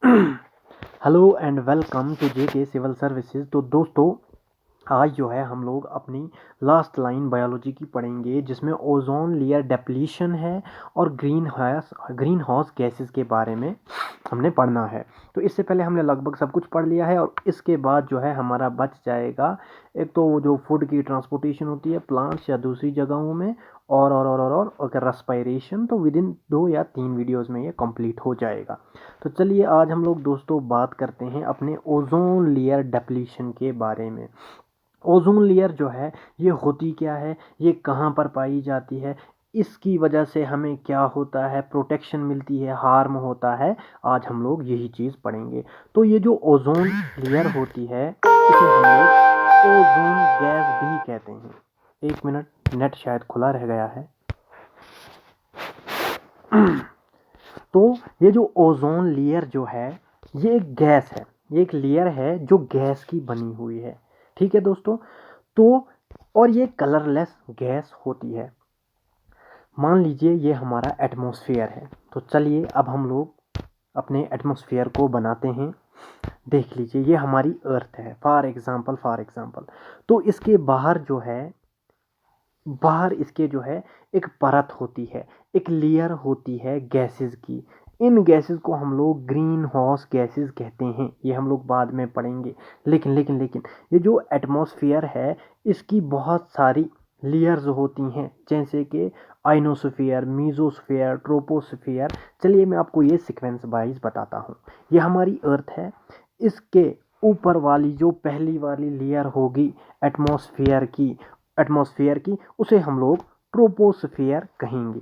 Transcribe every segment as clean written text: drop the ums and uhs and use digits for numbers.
Hello and welcome to JK civil services. तो दोस्तों, आज जो है हम लोग अपनी लास्ट लाइन बायोलॉजी की पढ़ेंगे, जिसमें ओजोन लेयर डेप्लीशन है और ग्रीन हाउस गैसेस के बारे में हमने पढ़ना है। तो इससे पहले हमने लगभग सब कुछ पढ़ लिया है और इसके बाद जो है हमारा बच जाएगा एक तो वो जो फूड की ट्रांसपोर्टेशन होती है प्लांट्स या दूसरी जगहों में, और अगर रेस्पायरेशन, तो विद इन 2 या 3 वीडियोज़ में ये कंप्लीट हो जाएगा। तो चलिए आज हम लोग दोस्तों बात करते हैं अपने ओजोन लेयर डेप्लीशन के बारे में। ओजोन लेयर जो है ये होती क्या है, ये कहाँ पर पाई जाती है, इसकी वजह से हमें क्या होता है, प्रोटेक्शन मिलती है, हार्म होता है, आज हम लोग यही चीज़ पढ़ेंगे। तो ये जो ओजोन लेयर होती है इसे हम लोग ओजोन गैस भी कहते हैं। एक मिनट, नेट शायद खुला रह गया है। तो ये जो ओजोन लेयर जो है ये एक गैस है, ये एक लेयर है जो गैस की बनी हुई है। ठीक है दोस्तों। तो और ये कलरलेस गैस होती है। मान लीजिए ये हमारा एटमॉस्फेयर है। तो चलिए अब हम लोग अपने एटमॉस्फेयर को बनाते हैं। देख लीजिए ये हमारी अर्थ है, फॉर एग्जांपल। तो इसके बाहर जो है, बाहर इसके जो है एक परत होती है, एक लेयर होती है गैसेस की। इन गैसेस को हम लोग ग्रीन हाउस गैसेस कहते हैं, ये हम लोग बाद में पढ़ेंगे। लेकिन ये जो एटमॉस्फेयर है इसकी बहुत सारी लेयर्स होती हैं, जैसे कि आइनोस्फीयर, मीजोस्फीयर, ट्रोपोस्फीयर। चलिए मैं आपको ये सीक्वेंस वाइज बताता हूँ। ये हमारी अर्थ है, इसके ऊपर वाली जो पहली वाली लेयर होगी एटमॉस्फेयर की उसे हम लोग ट्रोपोस्फियर कहेंगे।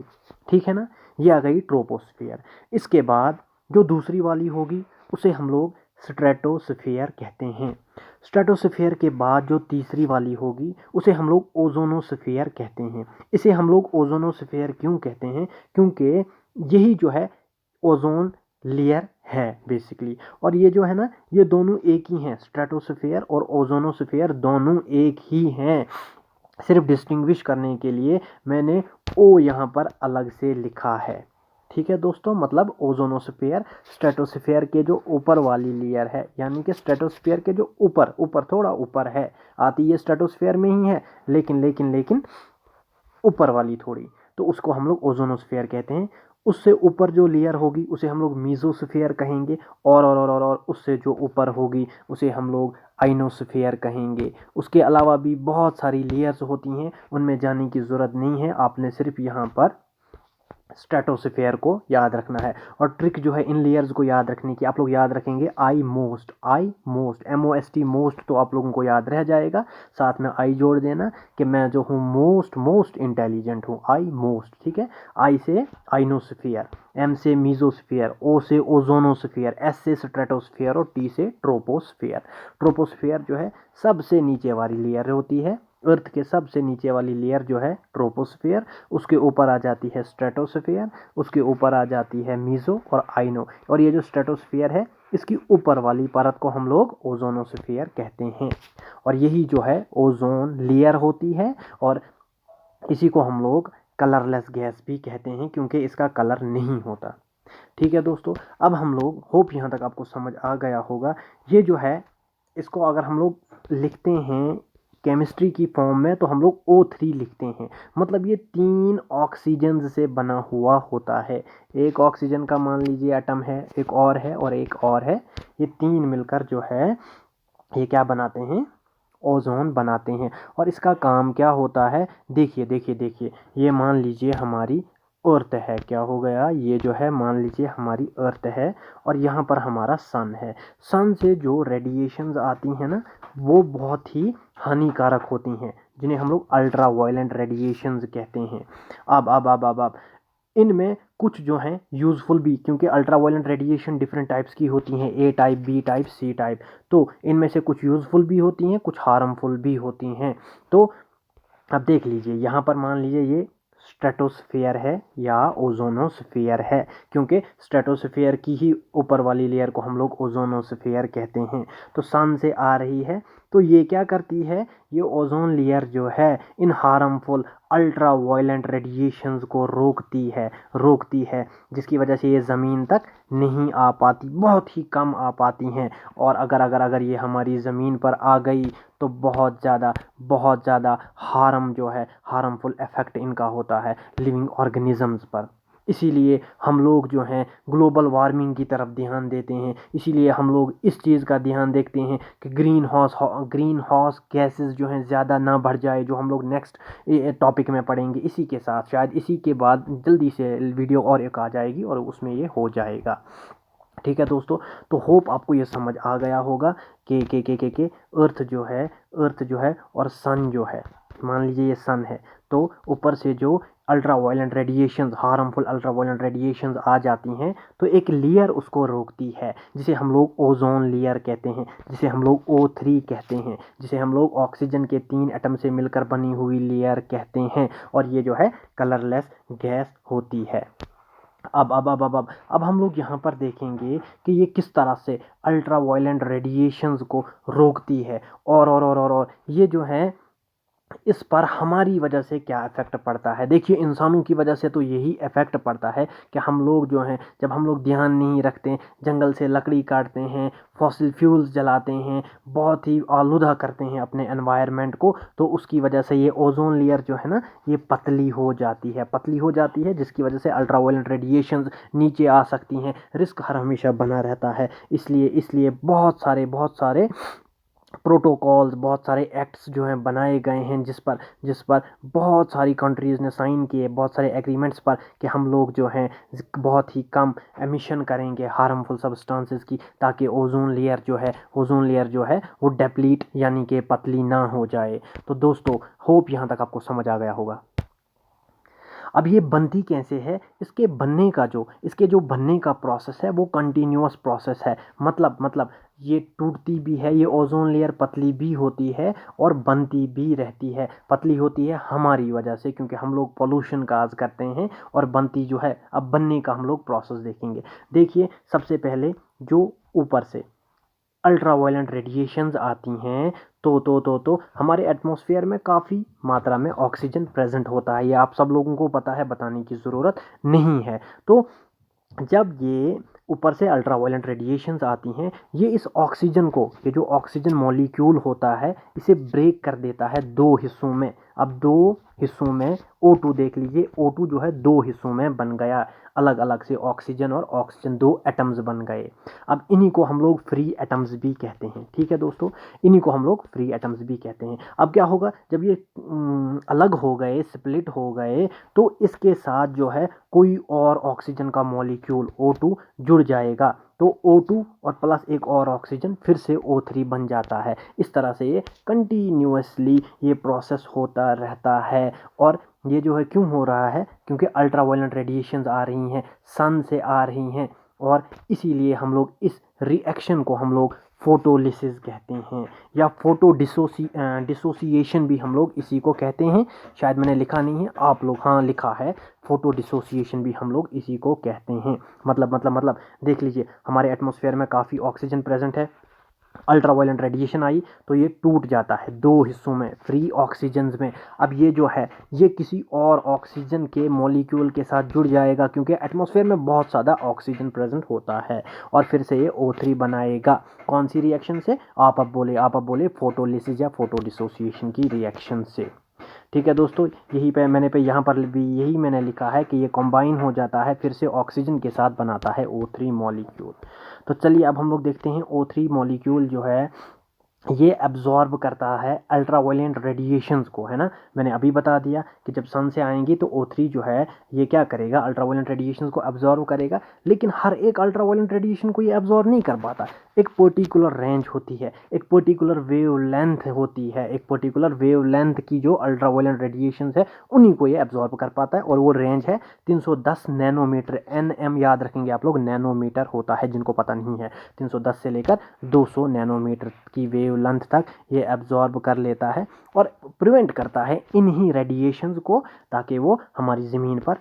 ठीक है ना, ये आ गई ट्रोपोस्फियर। इसके बाद जो दूसरी वाली होगी उसे हम लोग स्ट्रेटोस्फियर कहते हैं। स्ट्रेटोस्फियर के बाद जो तीसरी वाली होगी उसे हम लोग ओजोनोस्फियर कहते हैं। इसे हम लोग ओजोनोस्फियर क्यों कहते हैं, क्योंकि यही जो है ओजोन लेयर है बेसिकली। और ये जो है ना, ये दोनों एक ही हैं, स्ट्रेटोस्फियर और ओजोनोस्फियर दोनों एक ही हैं। सिर्फ डिस्टिंग्विश करने के लिए मैंने ओ यहाँ पर अलग से लिखा है। ठीक है दोस्तों, मतलब ओजोनोस्फीयर स्ट्रेटोस्फीयर के जो ऊपर वाली लेयर है, यानी कि स्ट्रेटोस्फीयर के जो ऊपर ऊपर थोड़ा ऊपर है, आती है स्ट्रेटोस्फीयर में ही है, लेकिन ऊपर वाली थोड़ी, तो उसको हम लोग ओजोनोस्फीयर कहते हैं। उससे ऊपर जो लेयर होगी उसे हम लोग मीजोस्फीयर कहेंगे, और उससे जो ऊपर होगी उसे हम लोग आइनोस्फीयर कहेंगे। उसके अलावा भी बहुत सारी लेयर्स होती हैं, उनमें जाने की ज़रूरत नहीं है, आपने सिर्फ यहाँ पर स्ट्रेटोस्फेयर को याद रखना है। और ट्रिक जो है इन लेयर्स को याद रखने की, आप लोग याद रखेंगे आई मोस्ट MOST मोस्ट, तो आप लोगों को याद रह जाएगा। साथ में आई जोड़ देना कि मैं जो हूँ मोस्ट इंटेलिजेंट हूँ, आई मोस्ट। ठीक है, आई से आइनोस्फियर, एम से मीजोस्फियर, ओ से ओजोनोस्फियर, एस से स्ट्रेटोस्फियर और टी से ट्रोपोस्फियर। ट्रोपोस्फियर जो है सबसे नीचे वाली लेयर होती है, अर्थ के सबसे नीचे वाली लेयर जो है ट्रोपोस्फियर। उसके ऊपर आ जाती है स्ट्रेटोस्फियर, उसके ऊपर आ जाती है मीजो और आइनो, और ये जो स्ट्रेटोस्फियर है इसकी ऊपर वाली परत को हम लोग ओजोनोस्फियर कहते हैं। और यही जो है ओजोन लेयर होती है, और इसी को हम लोग कलरलेस गैस भी कहते हैं क्योंकि इसका कलर नहीं होता। ठीक है दोस्तों, अब हम लोग होप यहाँ तक आपको समझ आ गया होगा। ये जो है इसको अगर हम लोग लिखते हैं केमिस्ट्री की फॉर्म में तो हम लोग O3 लिखते हैं। मतलब ये 3 ऑक्सीजन से बना हुआ होता है। एक ऑक्सीजन का मान लीजिए एटम है, एक और है और एक और है, ये 3 मिलकर जो है ये क्या बनाते हैं, ओजोन बनाते हैं। और इसका काम क्या होता है, देखिए, ये मान लीजिए हमारी अर्थ है, क्या हो गया, ये जो है मान लीजिए हमारी अर्थ है और यहाँ पर हमारा सन है। सन से जो रेडिएशंस आती हैं ना, वो बहुत ही हानिकारक होती हैं, जिन्हें हम लोग अल्ट्रा वायलेंट रेडिएशंस कहते हैं। अब इनमें कुछ जो हैं यूज़फुल भी, क्योंकि ultraviolet radiation different types की होती हैं, A type, B type, C type. तो इनमें से कुछ यूज़फुल भी होती हैं, कुछ हार्मफुल भी होती हैं। तो अब देख लीजिए यहाँ पर मान लीजिए ये स्ट्रेटोस्फियर है या ओजोनोस्फियर है, क्योंकि स्ट्रेटोस्फियर की ही ऊपर वाली लेयर को हम लोग ओजोनोस्फियर कहते हैं। तो सन से आ रही है, तो ये क्या करती है, ये ओजोन लेयर जो है इन हार्मफुल अल्ट्रा वायलेंट रेडिएशंस को रोकती है, जिसकी वजह से ये ज़मीन तक नहीं आ पाती, बहुत ही कम आ पाती हैं। और अगर ये हमारी ज़मीन पर आ गई तो बहुत ज़्यादा हार्मफुल इफ़ेक्ट इनका होता है लिविंग ऑर्गेनिजम्स पर। इसीलिए हम लोग जो हैं ग्लोबल वार्मिंग की तरफ ध्यान देते हैं, इसीलिए हम लोग इस चीज़ का ध्यान देखते हैं कि ग्रीन हाउस गैसेस जो हैं ज़्यादा ना बढ़ जाए, जो हम लोग नेक्स्ट टॉपिक में पढ़ेंगे। इसी के साथ शायद इसी के बाद जल्दी से वीडियो और एक आ जाएगी और उसमें ये हो जाएगा। ठीक है दोस्तों, तो होप आपको ये समझ आ गया होगा कि अर्थ जो है और सन जो है, मान लीजिए ये सन है, तो ऊपर से जो हार्मफुल अल्ट्रा वायलेंट रेडिएशंस आ जाती हैं तो एक लेयर उसको रोकती है, जिसे हम लोग ओजोन लेयर कहते हैं, जिसे हम लोग O3 कहते हैं, जिसे हम लोग ऑक्सीजन के 3 एटम से मिलकर बनी हुई लेयर कहते हैं। और ये जो है कलरलेस गैस होती है। अब हम लोग यहाँ पर देखेंगे कि ये किस तरह से अल्ट्रा वायलेंट रेडिएशंस को रोकती है और ये जो है इस पर हमारी वजह से क्या इफ़ेक्ट पड़ता है। देखिए, इंसानों की वजह से तो यही इफ़ेक्ट पड़ता है कि हम लोग जो हैं, जब हम लोग ध्यान नहीं रखते, जंगल से लकड़ी काटते हैं, फॉसिल फ्यूल्स जलाते हैं, बहुत ही आलूदा करते हैं अपने एनवायरनमेंट को, तो उसकी वजह से ये ओजोन लेयर जो है ना, ये पतली हो जाती है, जिसकी वजह से अल्ट्रा वायलेंट रेडिएशंस नीचे आ सकती हैं। रिस्क हर हमेशा बना रहता है। इसलिए बहुत सारे प्रोटोकॉल्स, बहुत सारे एक्ट्स जो हैं बनाए गए हैं, जिस पर बहुत सारी कंट्रीज़ ने साइन किए, बहुत सारे एग्रीमेंट्स पर, कि हम लोग जो हैं बहुत ही कम एमिशन करेंगे हार्मफुल सब्सटेंसेस की, ताकि ओजोन लेयर जो है वो डेप्लीट यानी कि पतली ना हो जाए। तो दोस्तों, होप यहाँ तक आपको समझ आ गया होगा। अब ये बनती कैसे है, इसके जो बनने का प्रोसेस है वो कंटिन्यूअस प्रोसेस है। मतलब ये टूटती भी है, ये ओजोन लेयर पतली भी होती है और बनती भी रहती है। पतली होती है हमारी वजह से, क्योंकि हम लोग पोल्यूशन काज करते हैं, और बनती जो है, अब बनने का हम लोग प्रोसेस देखेंगे। देखिए, सबसे पहले जो ऊपर से अल्ट्रा वायलेंट रेडिएशंस आती हैं, तो हमारे एटमॉस्फेयर में काफ़ी मात्रा में ऑक्सीजन प्रेजेंट होता है। ये आप सब लोगों को पता है, बताने की ज़रूरत नहीं है। तो जब ये ऊपर से अल्ट्रा वायलेंट रेडिएशंस आती हैं, ये जो ऑक्सीजन मॉलिक्यूल होता है, इसे ब्रेक कर देता है 2 हिस्सों में। अब 2 हिस्सों में O2 देख लीजिए, O2 जो है 2 हिस्सों में बन गया, अलग अलग से ऑक्सीजन और ऑक्सीजन 2 एटम्स बन गए। अब इन्हीं को हम लोग फ्री एटम्स भी कहते हैं। ठीक है दोस्तों, इन्हीं को हम लोग फ्री एटम्स भी कहते हैं। अब क्या होगा, जब ये अलग हो गए, स्प्लिट हो गए, तो इसके साथ जो है कोई और ऑक्सीजन का मॉलिक्यूल O2 जुड़ जाएगा, तो O2 और प्लस एक और ऑक्सीजन फिर से O3 बन जाता है। इस तरह से ये कंटिन्यूअसली ये प्रोसेस होता रहता है। और ये जो है क्यों हो रहा है, क्योंकि अल्ट्रा वायलेंट रेडिएशंस आ रही हैं, सन से आ रही हैं, और इसीलिए हम लोग इस रिएक्शन को हम लोग फोटोलिसिस कहते हैं, या डिसोसिएशन भी हम लोग इसी को कहते हैं। शायद मैंने लिखा नहीं है, आप लोग, हाँ लिखा है, फोटो डिसोसिएशन भी हम लोग इसी को कहते हैं। मतलब देख लीजिए, हमारे एटमॉस्फेयर में काफ़ी ऑक्सीजन प्रेजेंट है, अल्ट्रा वायलेंट रेडिएशन आई तो ये टूट जाता है 2 हिस्सों में, फ्री ऑक्सीजन्स में। अब ये जो है, ये किसी और ऑक्सीजन के मॉलिक्यूल के साथ जुड़ जाएगा, क्योंकि एटमॉस्फेयर में बहुत ज़्यादा ऑक्सीजन प्रेजेंट होता है, और फिर से ये O3 बनाएगा। कौन सी रिएक्शन से, आप अब बोले फोटोलिसिस या फोटो डिसोसिएशन की रिएक्शन से। ठीक है दोस्तों, यहाँ पर भी यही मैंने लिखा है कि ये कंबाइन हो जाता है, फिर से ऑक्सीजन के साथ बनाता है O3 मॉलिक्यूल। तो चलिए, अब हम लोग देखते हैं O3 मॉलिक्यूल जो है ये एब्जॉर्ब करता है अल्ट्रा वायलेंट रेडिएशंस को, है ना। मैंने अभी बता दिया कि जब सन से आएंगी तो O3 जो है ये क्या करेगा, अल्ट्रा वायलेंट रेडिएशंस को एब्जॉर्ब करेगा। लेकिन हर एक अल्ट्रा वायलेंट रेडिएशन को ये एब्जॉर्ब नहीं कर पाता। एक पर्टिकुलर रेंज होती है, एक पर्टिकुलर वेवलेंथ होती है, एक पर्टिकुलर वेवलेंथ की जो अल्ट्रा वायलेंट रेडिएशंस है उन्हीं को ये एब्जॉर्ब कर पाता है, और वो रेंज है 310 नैनोमीटर। NM याद रखेंगे आप लोग, नैनोमीटर होता है, जिनको पता नहीं है, 310 से लेकर 200 नैनोमीटर की वेवलेंथ तक ये एब्जॉर्ब कर लेता है और प्रिवेंट करता है इन्हीं रेडिएशंस को, ताकि वो हमारी ज़मीन पर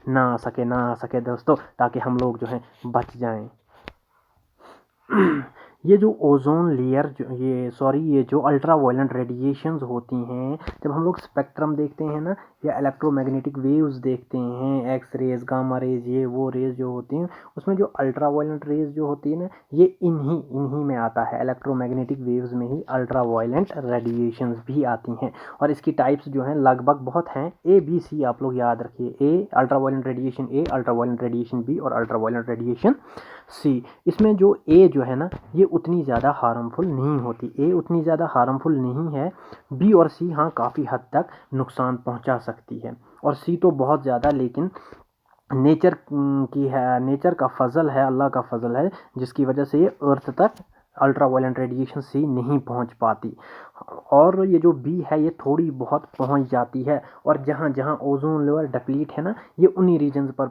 ना आ सके दोस्तों, ताकि हम लोग जो हैं बच जाएं। ये जो ओजोन लेयर ये जो अल्ट्रा वायलेंट रेडिएशंस होती हैं, जब हम लोग स्पेक्ट्रम देखते हैं ना, या इलेक्ट्रोमैग्नेटिक वेव्स देखते हैं, एक्स रेज, गामा रेज, ये वो रेज जो होती हैं, उसमें जो अल्ट्रा वायलेंट रेज जो होती है ना, ये इन्हीं में आता है। इलेक्ट्रोमैग्नेटिक वेव्स में ही अल्ट्रा वायलेंट रेडिएशंस भी आती हैं, और इसकी टाइप्स जो हैं लगभग बहुत हैं, ए बी सी आप लोग याद रखिए। ए अल्ट्रा वायलेंट रेडिएशन ए, अल्ट्रा वायलेंट रेडिएशन बी, और अल्ट्रा वायलेंट रेडिएशन सी। इसमें जो ए जो है ना, ये उतनी ज़्यादा हार्मफुल नहीं होती, ए उतनी ज़्यादा हार्मफुल नहीं है। बी और सी हाँ काफ़ी हद तक नुकसान पहुंचा सकती है, और सी तो बहुत ज़्यादा, लेकिन नेचर की है, नेचर का फजल है, अल्लाह का फजल है, जिसकी वजह से ये अर्थ तक अल्ट्रा वायलेंट रेडिएशन सी नहीं पहुंच पाती। और ये जो बी है ये थोड़ी बहुत पहुंच जाती है, और जहाँ जहाँ ओजोन लेयर डिप्लीट है ना, ये उन्हीं रीजन्स पर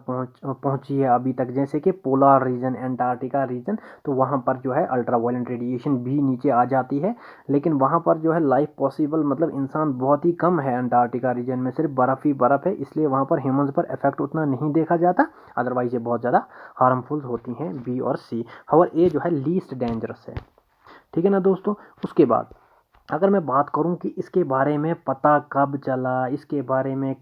पहुंची है अभी तक, जैसे कि पोलर रीजन, एंटार्क्टिका रीजन, तो वहाँ पर जो है अल्ट्रा वायलेंट रेडिएशन भी नीचे आ जाती है। लेकिन वहाँ पर जो है लाइफ पॉसिबल, मतलब इंसान बहुत ही कम है। एंटार्क्टिका रीजन में सिर्फ बर्फ़ ही बर्फ़ है, इसलिए वहाँ पर ह्यूमंस पर इफेक्ट उतना नहीं देखा जाता, अदरवाइज ये बहुत ज़्यादा हार्मफुल होती हैं बी और सी। हवर ए जो है लीस्ट डेंजरस है, ठीक है ना दोस्तों। उसके बाद अगर मैं बात करूं कि इसके बारे में पता कब चला, इसके बारे में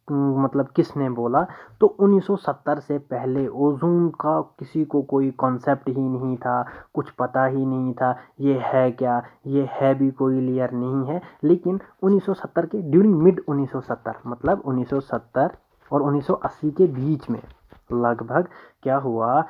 मतलब किसने बोला, तो 1970 से पहले ओजोन का किसी को कोई कॉन्सेप्ट ही नहीं था, कुछ पता ही नहीं था ये है क्या, ये है भी कोई लेयर नहीं है। लेकिन 1970 के ड्यूरिंग मिड 1970, मतलब 1970 और 1980 के बीच में लगभग क्या हुआ,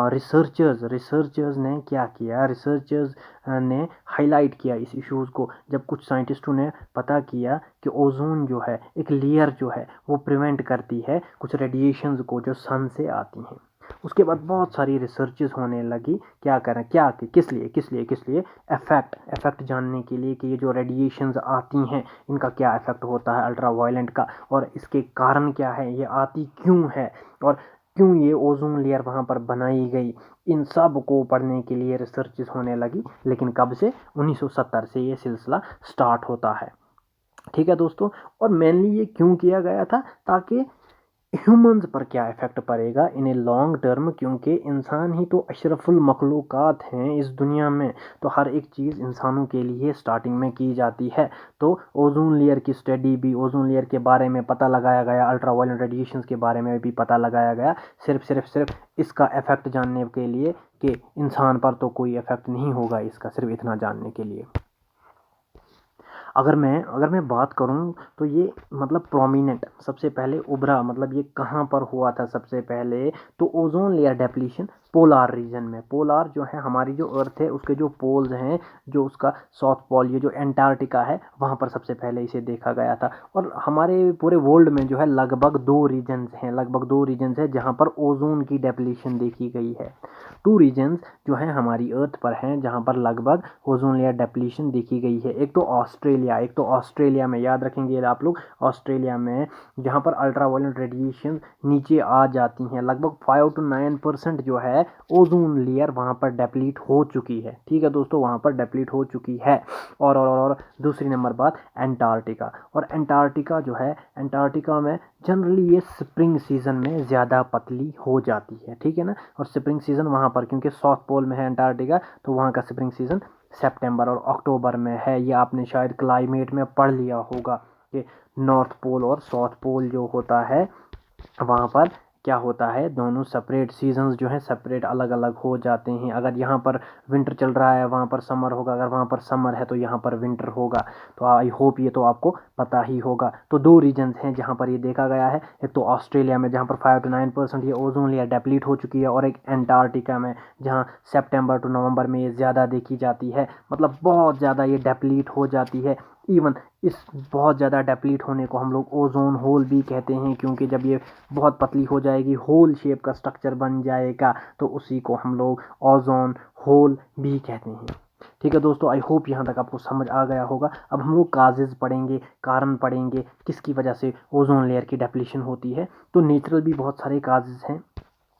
रिसर्चर्स ने क्या किया, रिसर्चर्स ने हाईलाइट किया इस इश्यूज़ को। जब कुछ साइंटिस्टों ने पता किया कि ओजोन जो है एक लेयर जो है वो प्रिवेंट करती है कुछ रेडिएशंस को जो सन से आती हैं, उसके बाद बहुत सारी रिसर्चेस होने लगी। क्या करें, क्या किस लिए इफेक्ट जानने के लिए कि ये जो रेडिएशंस आती हैं इनका क्या इफेक्ट होता है अल्ट्रा वायलेंट का, और इसके कारण क्या है, ये आती क्यों है, और क्यों ये ओजोन लेयर वहाँ पर बनाई गई, इन सब को पढ़ने के लिए रिसर्चेस होने लगी। लेकिन कब से, 1970 से ये सिलसिला स्टार्ट होता है, ठीक है दोस्तों। और मेनली ये क्यों किया गया था, ताकि ह्यूमंस पर क्या इफ़ेक्ट पड़ेगा इन ए लॉन्ग टर्म, क्योंकि इंसान ही तो अशरफुल मखलूक़ात हैं इस दुनिया में, तो हर एक चीज़ इंसानों के लिए स्टार्टिंग में की जाती है। तो ओजोन लेयर की स्टडी भी, ओजोन लेयर के बारे में पता लगाया गया, अल्ट्रा वायलेंट रेडिएशंस के बारे में भी पता लगाया गया, सिर्फ इसका इफ़ेक्ट जानने के लिए कि इंसान पर तो कोई इफ़ेक्ट नहीं होगा इसका, सिर्फ इतना जानने के लिए। अगर मैं बात करूं तो ये मतलब प्रोमिनेंट सबसे पहले उभरा, मतलब ये कहाँ पर हुआ था सबसे पहले, तो ozone layer depletion polar reason में। पोलार जो है हमारी जो अर्थ है उसके जो पोल्स हैं, जो उसका साउथ पोल, ये जो एंटार्क्टिका है, वहाँ पर सबसे पहले इसे देखा गया था। और हमारे पूरे वर्ल्ड में जो है लगभग दो रीजन्स हैं जहाँ पर ओजोन की डेप्लीशन देखी गई है। टू रीजन्स जो हैं हमारी अर्थ पर हैं जहाँ पर लगभग ओजोन लेयर डेप्लीशन देखी गई है। एक तो ऑस्ट्रेलिया में, याद रखेंगे आप लोग, ऑस्ट्रेलिया में जहाँ पर अल्ट्रा वायलेंट रेडिएशन नीचे आ जाती हैं, लगभग 5 to 9% जो है ओजोन लेयर वहाँ पर डेप्लीट हो चुकी है, ठीक है दोस्तों, वहाँ पर डेप्लीट हो चुकी है। और दूसरी नंबर बात एंटार्क्टिका, और एंटार्क्टिका जो है, एंटार्क्टिका में जनरली ये स्प्रिंग सीजन में ज़्यादा पतली हो जाती है, ठीक है ना। और स्प्रिंग सीजन वहाँ पर, क्योंकि साउथ पोल में है एंटार्क्टिका, तो वहाँ का स्प्रिंग सीजन सितंबर और अक्टूबर में है। ये आपने शायद क्लाइमेट में पढ़ लिया होगा कि नॉर्थ पोल और साउथ पोल जो होता है वहाँ पर क्या होता है, दोनों सेपरेट सीजन्स जो हैं सेपरेट अलग अलग हो जाते हैं। अगर यहाँ पर विंटर चल रहा है वहाँ पर समर होगा, अगर वहाँ पर समर है तो यहाँ पर विंटर होगा। तो आई होप ये तो आपको पता ही होगा। तो दो रीजन्स हैं जहाँ पर ये देखा गया है, एक तो ऑस्ट्रेलिया में जहाँ पर 5 to 9% ये ओजोन लेयर डेप्लीट हो चुकी है, और एक एंटार्क्टिका में जहाँ सितंबर टू नवंबर में ये ज़्यादा देखी जाती है, मतलब बहुत ज़्यादा ये डेप्लीट हो जाती है। इवन इस बहुत ज़्यादा डेप्लीट होने को हम लोग ओजोन होल भी कहते हैं, क्योंकि जब ये बहुत पतली हो जाएगी, होल शेप का स्ट्रक्चर बन जाएगा, तो उसी को हम लोग ओजोन होल भी कहते हैं, ठीक है दोस्तों। आई होप यहाँ तक आपको समझ आ गया होगा। अब हम लोग काजेज़ पढ़ेंगे, कारण पढ़ेंगे किसकी वजह से ओजोन लेयर की डेप्लीशन होती है। तो नेचुरल भी बहुत सारे काजेज़ हैं,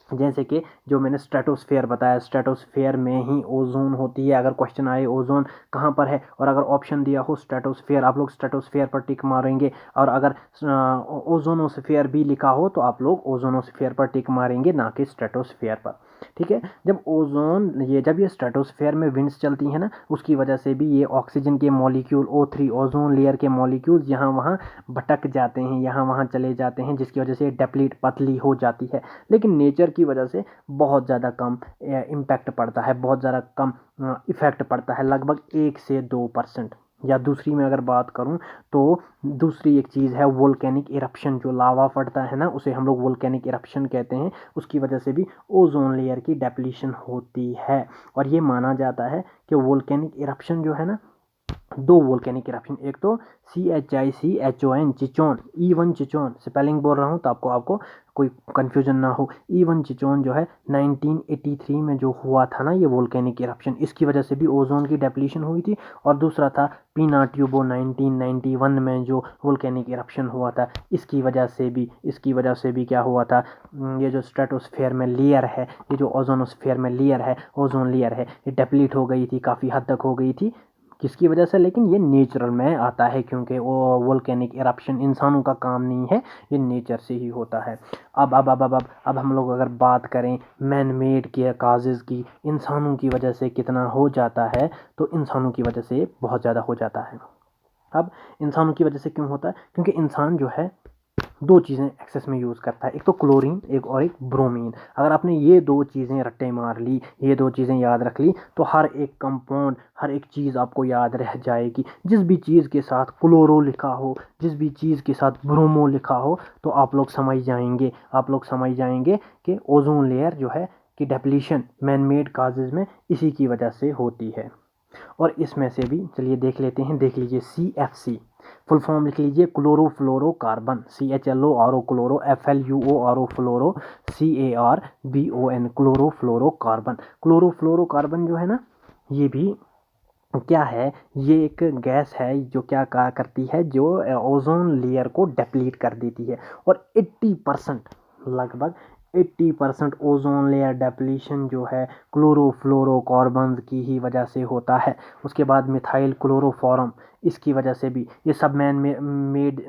जैसे कि जो मैंने स्ट्रेटोस्फेयर बताया, स्ट्रेटोस्फेयर में ही ओजोन होती है। अगर क्वेश्चन आए ओजोन कहाँ पर है, और अगर ऑप्शन दिया हो स्ट्रेटोस्फेयर, आप लोग स्ट्रेटोस्फेयर पर टिक मारेंगे, और अगर ओजोनोस्फेयर भी लिखा हो तो आप लोग ओजोनोस्फेयर पर टिक मारेंगे, ना कि स्ट्रेटोस्फेयर पर। ठीक है। जब ये स्ट्रेटोस्फेयर में विंड्स चलती हैं ना, उसकी वजह से भी ये ऑक्सीजन के मॉलिक्यूल O3 ओजोन लेयर के मॉलिक्यूल्स यहाँ वहाँ भटक जाते हैं, यहाँ वहाँ चले जाते हैं, जिसकी वजह से डेप्लीट पतली हो जाती है। लेकिन नेचर की वजह से बहुत ज़्यादा कम इम्पैक्ट पड़ता है, बहुत ज़्यादा कम इफ़ेक्ट पड़ता है, लगभग 1 से 2%। या दूसरी में अगर बात करूं तो दूसरी एक चीज़ है वोल्केनिक इरप्शन, जो लावा फटता है ना, उसे हम लोग वोल्केनिक इरप्शन कहते हैं। उसकी वजह से भी ओजोन लेयर की डेप्लीशन होती है। और ये माना जाता है कि वोल्केनिक इरप्शन जो है ना, 2 वोल्केनिक इरप्शन, एक तो CHICHON चिचोन, E1 चिचोन, स्पेलिंग बोल रहा हूँ तो आपको कोई कन्फ्यूजन ना हो। E1 चिचोन जो है 1983 में जो हुआ था ना ये वोल्केनिक इरप्शन, इसकी वजह से भी ओजोन की डेप्लीशन हुई थी। और दूसरा था पिनाट्यूबो 1991 में जो वोल्केनिक इरप्शन हुआ था, इसकी वजह से भी क्या हुआ था, ये जो स्ट्रेटोस्फेयर में लेयर है, ये जो ओजोनोस्फेयर में लेयर है, ओजोन लेयर है, ये डेप्लीट हो गई थी, काफ़ी हद तक हो गई थी। किसकी वजह से? लेकिन ये नेचुरल में आता है, क्योंकि वो वोल्केनिक इरप्शन इंसानों का काम नहीं है, ये नेचर से ही होता है। अब हम लोग अगर बात करें मैन मेड के काजेज़ की, इंसानों की वजह से कितना हो जाता है, तो इंसानों की वजह से बहुत ज़्यादा हो जाता है। अब इंसानों की वजह से क्यों होता है? क्योंकि इंसान जो है 2 चीज़ें एक्सेस में यूज़ करता है, एक तो क्लोरीन, एक ब्रोमीन। अगर आपने ये 2 चीज़ें रट्टे मार ली, ये 2 चीज़ें याद रख ली, तो हर एक कंपाउंड, हर एक चीज़ आपको याद रह जाएगी। जिस भी चीज़ के साथ क्लोरो लिखा हो, जिस भी चीज़ के साथ ब्रोमो लिखा हो, तो आप लोग समझ जाएंगे कि ओजोन लेयर जो है कि डेप्लीशन मैन मेड काजेज़ में इसी की वजह से होती है। और इसमें से भी चलिए देख लीजिए CFC, फुल फॉर्म लिख लीजिए क्लोरोफ्लोरोकार्बन, CHLO क्लोरो, FLUORO फ्लोरो, CARBON क्लोरोफ्लोरोकार्बन। क्लोरोफ्लोरोकार्बन जो है ना, ये भी क्या है, ये एक गैस है जो क्या करती है, जो ओजोन लेयर को डेप्लीट कर देती है। और 80%, लगभग 80% ओजोन लेयर डेप्लीशन जो है क्लोरोफ्लोरोकार्बन्स की ही वजह से होता है। उसके बाद मिथाइल क्लोरोफॉर्म, इसकी वजह से भी ये सब मैन मेड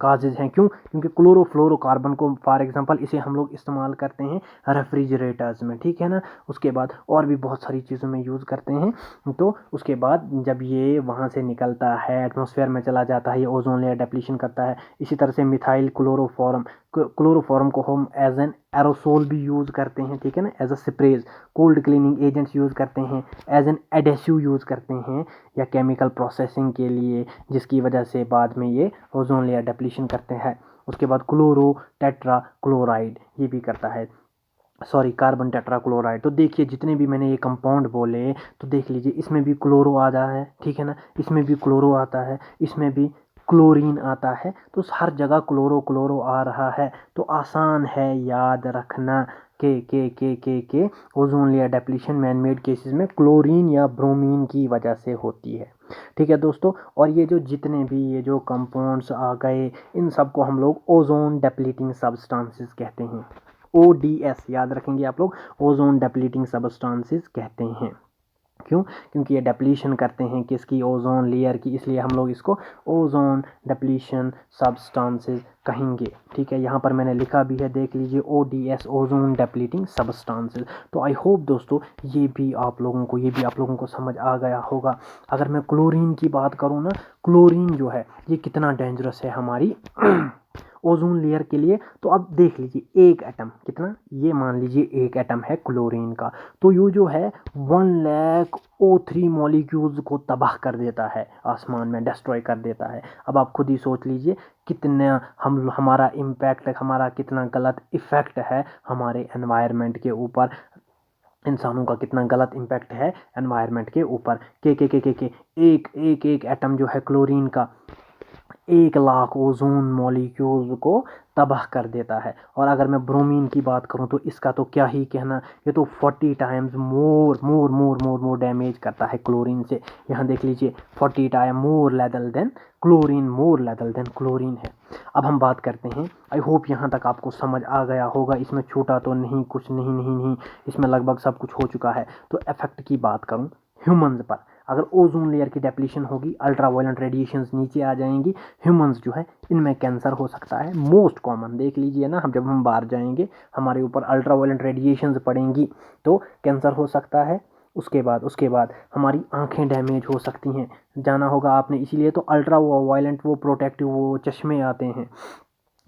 काजेज हैं। क्यों? क्योंकि क्लोरोफ्लोरोकार्बन को फॉर एग्जांपल इसे हम लोग इस्तेमाल करते हैं रेफ्रिजरेटर्स में, ठीक है ना। उसके बाद और भी बहुत सारी चीज़ों में यूज़ करते हैं। तो उसके बाद जब ये वहाँ से निकलता है, एटमॉस्फेयर में चला जाता है, ये ओजोन लेयर डेप्लीशन करता है। इसी तरह से मिथाइल क्लोरोफॉर्म को हम एज एन एरोसोल भी यूज़ करते हैं, ठीक है ना, as a sprays, cold cleaning agents use करते हैं, एज एन एडेसिव यूज़ करते हैं, या केमिकल प्रोसेसिंग के लिए, जिसकी वजह से बाद में ये ओजोन लेयर डेप्लीशन करते हैं। उसके बाद क्लोरो टेट्रा क्लोराइड ये भी करता है, सॉरी कार्बन टेट्राक्लोराइड। तो देखिए जितने भी मैंने ये कंपाउंड बोले, तो देख लीजिए इसमें भी क्लोरो आ रहा है, ठीक है ना, इसमें भी क्लोरो आता है, इसमें भी क्लोरीन आता है। तो हर जगह क्लोरो क्लोरो आ रहा है। तो आसान है याद रखना के ozone layer depletion man made cases में क्लोरीन या ब्रोमीन की वजह से होती है, ठीक है दोस्तों। और ये जो कंपाउंड्स आ गए, इन सब को हम लोग ओजोन डेप्लीटिंग सब्सटेंसेस कहते हैं, ODS याद रखेंगे आप लोग, ओजोन डेप्लीटिंग सब्सटेंसेस कहते हैं। क्यों? क्योंकि ये डेप्लीशन करते हैं किसकी? ओजोन लेयर की, इसलिए हम लोग इसको ओजोन डेप्लीशन सब्सटेंसेस कहेंगे, ठीक है। यहाँ पर मैंने लिखा भी है, देख लीजिए, ODS ओजोन डेप्लीटिंग सब्सटेंसेस। तो आई होप दोस्तों ये भी आप लोगों को समझ आ गया होगा। अगर मैं क्लोरीन की बात करूँ ना, क्लोरीन जो है ये कितना डेंजरस है हमारी ओजोन लेयर के लिए। तो अब देख लीजिए एक एटम कितना, ये मान लीजिए एक एटम है क्लोरीन का, तो ये जो है 1 लाख O3 मॉलिक्यूल्स को तबाह कर देता है, आसमान में डिस्ट्रॉय कर देता है। अब आप खुद ही सोच लीजिए कितना हमारा इम्पैक्ट, हमारा कितना गलत इफ़ेक्ट है हमारे एनवायरनमेंट के ऊपर, इंसानों का कितना गलत इम्पैक्ट है एनवायरनमेंट के ऊपर। एक एटम जो है क्लोरीन का 1 लाख ओजोन मॉलिक्यूल्स को तबाह कर देता है। और अगर मैं ब्रोमीन की बात करूं तो इसका तो क्या ही कहना, ये तो 40 टाइम्स मोर डैमेज करता है क्लोरीन से। यहाँ देख लीजिए 40 time more lethal than chlorine है। अब हम बात करते हैं, आई होप यहाँ तक आपको समझ आ गया होगा, इसमें छूटा तो नहीं कुछ, नहीं, इसमें लगभग सब कुछ हो चुका है। तो इफेक्ट की बात करूँ ह्यूमन्स पर, अगर ओजोन लेयर की डेप्लीशन होगी, अल्ट्रावायलेंट रेडिएशंस नीचे आ जाएंगी, ह्यूमंस जो है इनमें कैंसर हो सकता है। मोस्ट कॉमन देख लीजिए ना, हम जब हम बाहर जाएंगे हमारे ऊपर अल्ट्रावायलेंट रेडिएशंस पड़ेंगी तो कैंसर हो सकता है। उसके बाद हमारी आंखें डैमेज हो सकती हैं, जाना होगा आपने, इसीलिए तो अल्ट्रा वायलेंट वो प्रोटेक्टिव वो चश्मे आते हैं,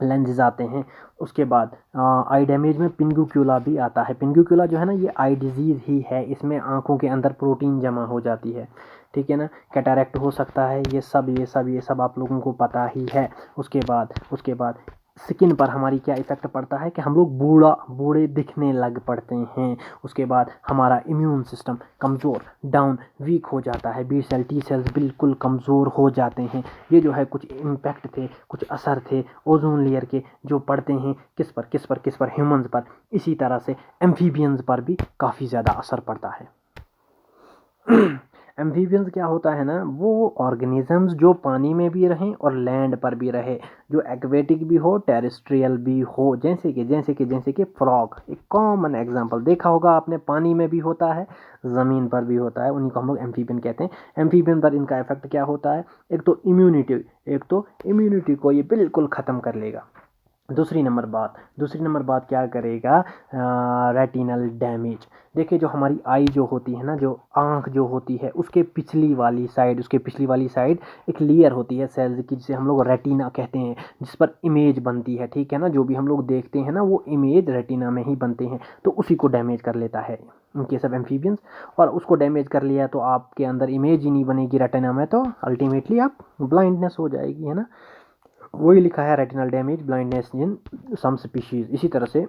लेंसेज आते हैं। उसके बाद आई डैमेज में पिंगुक्यूला भी आता है। पिंगुक्यूला जो है ना, ये आई डिजीज़ ही है, इसमें आंखों के अंदर प्रोटीन जमा हो जाती है, ठीक है ना। कैटरैक्ट हो सकता है, ये सब आप लोगों को पता ही है। उसके बाद स्किन पर हमारी क्या इफ़ेक्ट पड़ता है कि हम लोग बूढ़े दिखने लग पड़ते हैं। उसके बाद हमारा इम्यून सिस्टम कमज़ोर, डाउन, वीक हो जाता है, बी सेल टी सेल्स बिल्कुल कमज़ोर हो जाते हैं। ये जो है कुछ इम्पैक्ट थे, कुछ असर थे ओजोन लेयर के जो पड़ते हैं किस पर ह्यूमंस पर। इसी तरह से एम्फीबियंस पर भी काफ़ी ज़्यादा असर पड़ता है। एम्फीबियंस क्या होता है ना, वो ऑर्गेनिजम्स जो पानी में भी रहें और लैंड पर भी रहे, जो एक्वेटिक भी हो टेरेस्ट्रियल भी हो, जैसे कि फ्रॉग एक कॉमन एग्जांपल देखा होगा आपने, पानी में भी होता है ज़मीन पर भी होता है, उन्हीं को हम लोग एम्फीबियन कहते हैं। एम्फीबियन पर इनका इफेक्ट क्या होता है, एक तो इम्यूनिटी को ये बिल्कुल ख़त्म कर लेगा। दूसरी नंबर बात क्या करेगा, रेटिनल डैमेज। देखिए जो हमारी आई जो होती है ना, जो आँख जो होती है, उसके पिछली वाली साइड एक लेयर होती है सेल्स की, जिसे हम लोग रेटिना कहते हैं, जिस पर इमेज बनती है, ठीक है ना। जो भी हम लोग देखते हैं ना, वो इमेज रेटिना में ही बनते हैं, तो उसी को डैमेज कर लेता है इन केस ऑफ एम्फीबियंस। और उसको डैमेज कर लिया तो आपके अंदर इमेज ही नहीं बनेगी रेटिना में, तो अल्टीमेटली आप ब्लाइंडनेस हो जाएगी, है ना। वही लिखा है retinal damage blindness in some species. इसी तरह से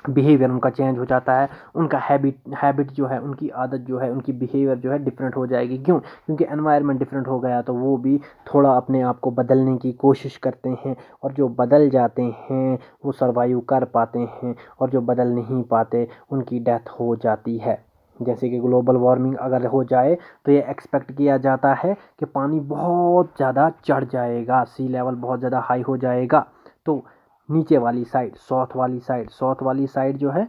बिहेवियर उनका चेंज हो जाता है, उनका हैबिट जो है, उनकी आदत जो है, उनकी बिहेवियर जो है डिफरेंट हो जाएगी। क्योंकि एनवायरनमेंट डिफरेंट हो गया, तो वो भी थोड़ा अपने आप को बदलने की कोशिश करते हैं, और जो बदल जाते हैं वो सर्वाइव कर पाते हैं, और जो बदल नहीं पाते उनकी डेथ हो जाती है। जैसे कि ग्लोबल वार्मिंग अगर हो जाए तो ये एक्सपेक्ट किया जाता है कि पानी बहुत ज़्यादा चढ़ जाएगा, सी लेवल बहुत ज़्यादा हाई हो जाएगा, तो नीचे वाली साइड साउथ वाली साइड जो है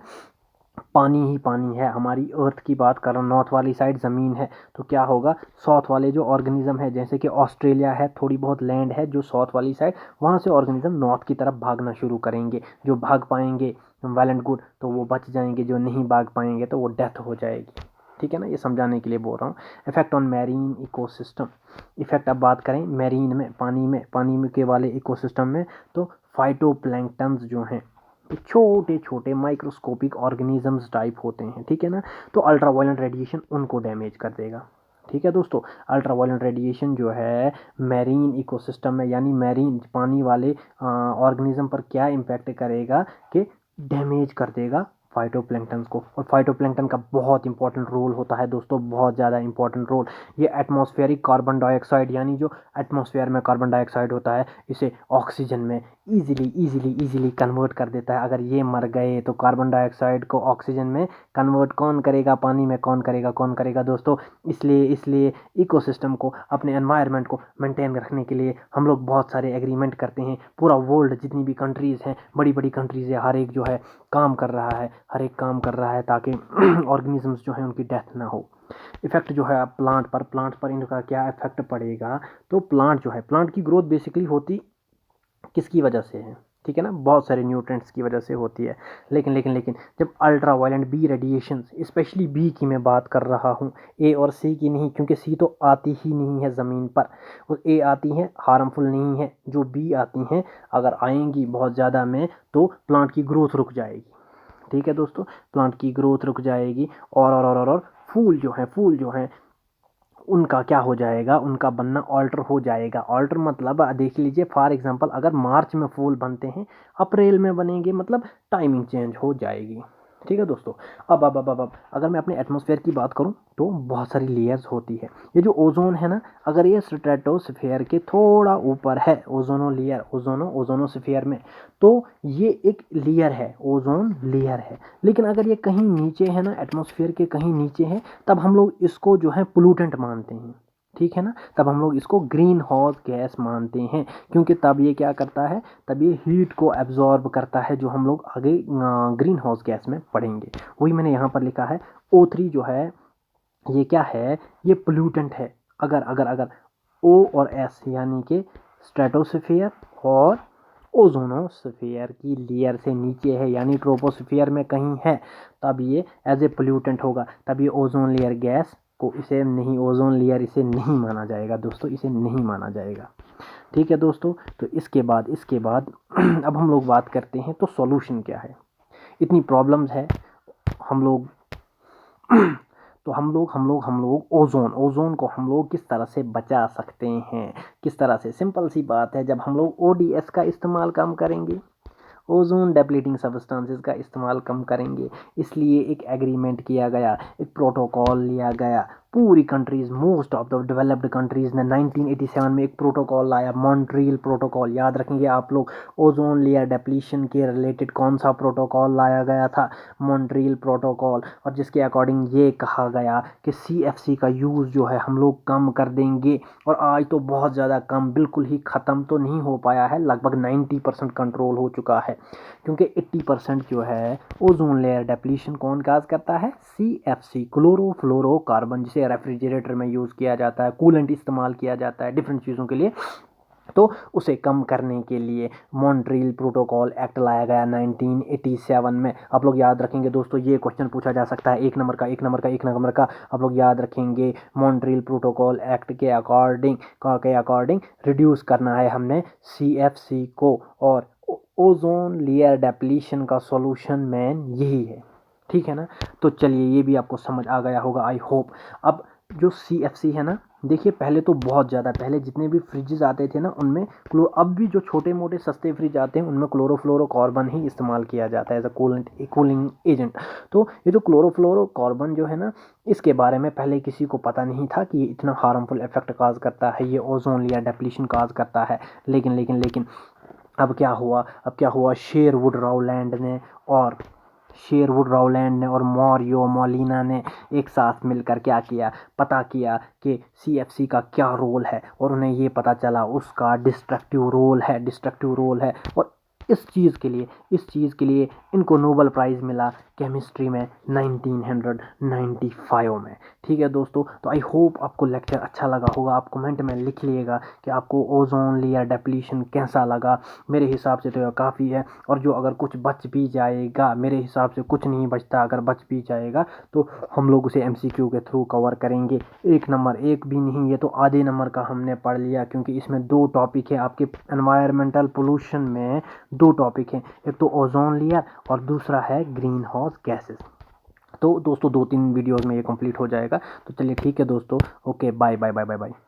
पानी ही पानी है। हमारी अर्थ की बात कर रहा हूँ, नॉर्थ वाली साइड ज़मीन है, तो क्या होगा, साउथ वाले जो ऑर्गेनिज्म है, जैसे कि ऑस्ट्रेलिया है, थोड़ी बहुत लैंड है जो साउथ वाली साइड, वहाँ से ऑर्गेनिज्म नॉर्थ की तरफ भागना शुरू करेंगे। जो भाग पाएंगे वेल एंड गुड, तो वो बच जाएंगे, जो नहीं भाग पाएंगे तो वो डेथ हो जाएगी, ठीक है ना। ये समझाने के लिए बोल रहा हूँ। Effect on marine ecosystem, effect अब बात करें मैरीन में, पानी में के वाले इकोसिस्टम में, तो फाइटोप्लैंक्टन्स जो हैं छोटे छोटे माइक्रोस्कोपिक ऑर्गेनिजम्स टाइप होते हैं, ठीक है ना। तो अल्ट्रावायलेंट रेडिएशन उनको डैमेज कर देगा, ठीक है दोस्तों। अल्ट्रावायलेंट रेडिएशन जो है मैरीन इकोसिस्टम में, यानी मैरीन पानी वाले ऑर्गेनिज्म पर क्या इम्पैक्ट करेगा कि डैमेज कर देगा फाइटोप्लैंक्टन को। और फाइटोप्लैंक्टन का बहुत इंपॉर्टेंट रोल होता है दोस्तों, बहुत ज़्यादा इंपॉर्टेंट रोल। ये एटमॉस्फेरिक कार्बन डाइऑक्साइड, यानी जो एटमॉस्फेयर में कार्बन डाइऑक्साइड होता है, इसे ऑक्सीजन में इजीली कन्वर्ट कर देता है। अगर ये मर गए तो कार्बन डाइऑक्साइड को ऑक्सीजन में कन्वर्ट कौन करेगा, पानी में कौन करेगा दोस्तों। इसलिए इकोसिस्टम को, अपने एनवायरनमेंट को मेंटेन रखने के लिए हम लोग बहुत सारे एग्रीमेंट करते हैं। पूरा वर्ल्ड जितनी भी कंट्रीज़ हैं, बड़ी बड़ी कंट्रीज़ है, हर एक जो है काम कर रहा है ताकि ऑर्गेनिजम्स जो हैं उनकी डेथ ना हो। इफेक्ट जो है प्लांट पर इनका क्या इफेक्ट पड़ेगा, तो प्लांट जो है, प्लांट की ग्रोथ बेसिकली होती किसकी वजह से है, ठीक है ना, बहुत सारे न्यूट्रिएंट्स की वजह से होती है। लेकिन जब ultra violent B radiation, specially B की मैं बात कर रहा हूँ, ए और सी की नहीं, क्योंकि सी तो आती ही नहीं है ज़मीन पर, और ए आती हैं हार्मफुल नहीं है, जो बी आती हैं अगर आएंगी बहुत ज़्यादा में तो प्लांट की ग्रोथ रुक जाएगी, ठीक है दोस्तों। प्लांट की ग्रोथ रुक जाएगी, और फूल जो हैं उनका क्या हो जाएगा, उनका बनना ऑल्टर हो जाएगा। ऑल्टर मतलब देख लीजिए, फॉर एग्जांपल अगर मार्च में फूल बनते हैं, अप्रैल में बनेंगे, मतलब टाइमिंग चेंज हो जाएगी, ठीक है दोस्तों। अब अगर मैं अपने एटमॉस्फेयर की बात करूं तो बहुत सारी लेयर्स होती है। ये जो ओजोन है ना, अगर ये स्ट्रेटोस्फेयर के थोड़ा ऊपर है, ओजोनो लेयर, ओजोनोस्फेयर में, तो ये एक लेयर है, ओजोन लेयर है। लेकिन अगर ये कहीं नीचे है ना, एटमॉस्फेयर के कहीं नीचे है, तब हम लोग इसको जो है पोल्यूटेंट मानते हैं, ठीक है ना। तब हम लोग इसको ग्रीन हाउस गैस मानते हैं, क्योंकि तब ये क्या करता है, तब ये हीट को एब्जॉर्ब करता है, जो हम लोग आगे ग्रीन हाउस गैस में पढ़ेंगे। वही मैंने यहाँ पर लिखा है O3 जो है ये क्या है, ये पोल्यूटेंट है। अगर अगर अगर ओ और एस यानी कि स्ट्रेटोस्फीयर और ओजोनोस्फीयर की लेयर से नीचे है यानी ट्रोपोस्फीयर में कहीं है, तब ये एज ए पोल्यूटेंट होगा, तब ये ओजोन लेयर गैस को इसे नहीं, ओजोन लेयर इसे नहीं माना जाएगा दोस्तों, इसे नहीं माना जाएगा। ठीक है दोस्तों, तो इसके बाद अब हम लोग बात करते हैं तो सॉल्यूशन क्या है। इतनी प्रॉब्लम्स है, हम लोग तो हम लोग ओजोन को हम लोग किस तरह से बचा सकते हैं, किस तरह से। सिंपल सी बात है, जब हम लोग ओडीएस का इस्तेमाल कम करेंगे, ओजोन डेप्लीटिंग सब्सटेंसेस का इस्तेमाल कम करेंगे, इसलिए एक एग्रीमेंट किया गया, एक प्रोटोकॉल लिया गया। पूरी countries, most of the developed countries ने 1987 में एक प्रोटोकॉल लाया, मॉन्ट्रियल प्रोटोकॉल। याद रखेंगे आप लोग, ओजोन लेयर डेप्लीशन के रिलेटेड कौन सा प्रोटोकॉल लाया गया था, मॉन्ट्रियल प्रोटोकॉल। और जिसके अकॉर्डिंग ये कहा गया कि सीएफसी का यूज़ जो है हम लोग कम कर देंगे। और आज तो बहुत ज़्यादा कम, बिल्कुल ही ख़त्म तो नहीं हो पाया है, लगभग 90% कंट्रोल हो चुका है, क्योंकि 80% जो है ओजोन लेयर डेप्लीशन कौन काज करता है, सीएफसी, क्लोरोफ्लोरोकार्बन, जिसे रेफ्रिजरेटर में यूज़ किया जाता है, कूलेंट इस्तेमाल किया जाता है डिफरेंट चीज़ों के लिए। तो उसे कम करने के लिए मॉन्ट्रियल प्रोटोकॉल एक्ट लाया गया 1987 में। आप लोग याद रखेंगे दोस्तों, ये क्वेश्चन पूछा जा सकता है, एक नंबर का आप लोग याद रखेंगे। मॉन्ट्रियल प्रोटोकॉल एक्ट के अकॉर्डिंग रिड्यूस करना है हमने सीएफसी को, और ओजोन लेयर डेप्लीशन का सॉल्यूशन मैन यही है। ठीक है ना, तो चलिए ये भी आपको समझ आ गया होगा, आई होप। अब जो सीएफसी है ना, देखिए पहले तो बहुत ज़्यादा, पहले जितने भी फ्रिजेज आते थे ना उनमें अब भी जो छोटे मोटे सस्ते फ्रिज आते हैं उनमें क्लोरोफ्लोरोकार्बन ही इस्तेमाल किया जाता है एज अ कूलिंग एजेंट। तो ये जो क्लोरोफ्लोरोकार्बन जो है ना, इसके बारे में पहले किसी को पता नहीं था कि ये इतना हार्मफुल इफेक्ट काज करता है, ये ओजोन लेयर डेप्लीशन काज करता है। लेकिन अब क्या हुआ, शेरवुड राउलैंड ने और मॉरियो मोलिना ने एक साथ मिलकर क्या किया, पता किया कि सीएफसी का क्या रोल है, और उन्हें ये पता चला उसका डिस्ट्रक्टिव रोल है। और इस चीज़ के लिए इनको नोबेल प्राइज़ मिला केमिस्ट्री में 1995 में। ठीक है दोस्तों, तो आई होप आपको लेक्चर अच्छा लगा होगा। आप कमेंट में लिख लिएगा कि आपको ओजोन लेयर डेप्लीशन कैसा लगा। मेरे हिसाब से तो यह काफ़ी है, और जो अगर कुछ बच भी जाएगा, मेरे हिसाब से कुछ नहीं बचता, अगर बच भी जाएगा तो हम लोग उसे एमसीक्यू के थ्रू कवर करेंगे। एक भी नहीं, ये तो आधे नंबर का हमने पढ़ लिया, क्योंकि इसमें 2 टॉपिक है आपके एनवायरमेंटल पोल्यूशन में। 2 टॉपिक हैं, एक तो ओजोन लेयर और दूसरा है ग्रीन हाउस गैसेस। तो दोस्तों 2-3 वीडियोज़ में ये कंप्लीट हो जाएगा। तो चलिए ठीक है दोस्तों, okay, bye bye bye bye bye.